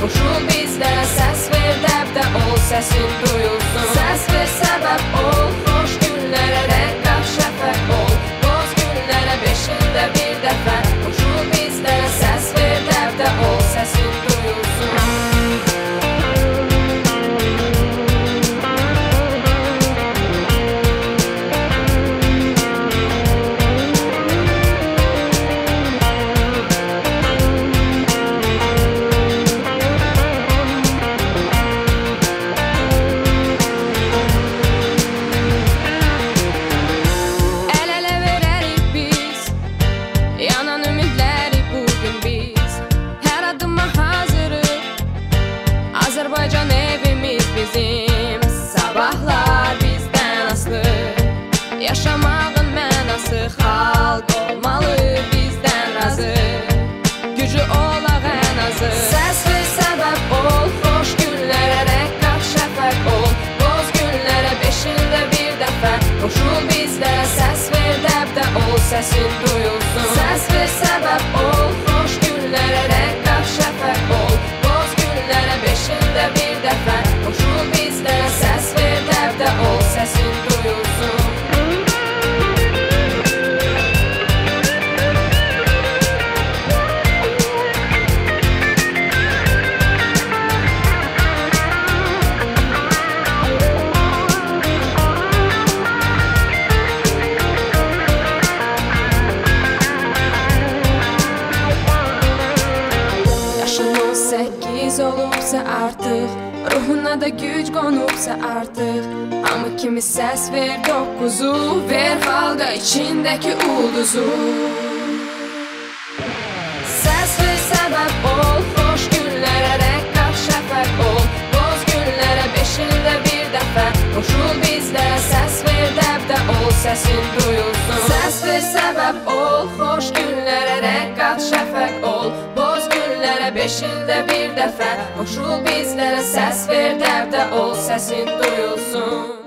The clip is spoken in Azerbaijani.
qoşul bizlərə, səs ver, dəbdə ol, səsin duyulsun. Səs ver, səbəb ol, xoş günlərə, rəng qat, şəfəq ol, boz günlərə, 5 ildə bir dəfə. Qoşul bizlərə, səs ver, dəbdə ol, səsin duyulsun. Yanan ümidləri bugün biz hər adıma hazırıq. Azərbaycan evimiz bizim, sabahlar bizdən aslı. Yaşamağın mənası, xalq olmalı bizdən razı. Gücü olaq ən azı. Səs ver, səbəb ol, xoş günlərə, rəng qat, şəfəq ol, boz günlərə, 5 ildə bir dəfə. Qoşul bizlərə, səs ver, dəbdə ol, səsin duyulsun. Səs ver, səbəb ol, xoş günlərə, rəng qat, şəfəq ol, boz günlərə, 5 ildə bir dəfə. Qoşul bizlərə, səs ver, dəbdə ol, səsin duyulsun. Yaşın 18 olubsa artıq, ruhuna da güc qonubsa artıq. Hamı kimi səs ver, 9'u ver xalqa içindəki ulduzu. Səs ver, səbəb ol, xoş günlərə, rəng qat, şəfəq ol, boz günlərə, 5 ildə bir dəfə. Qoşul bizlərə, səs ver, dəbdə ol, səsin duyulsun. Səs ver, səbəb ol, xoş günlərə, rəng qat, şəfəq ol, boz günlərə, 5 ildə bir dəfə. Qoşul bizlərə, səs ver, dəbdə ol, səsin duyulsun.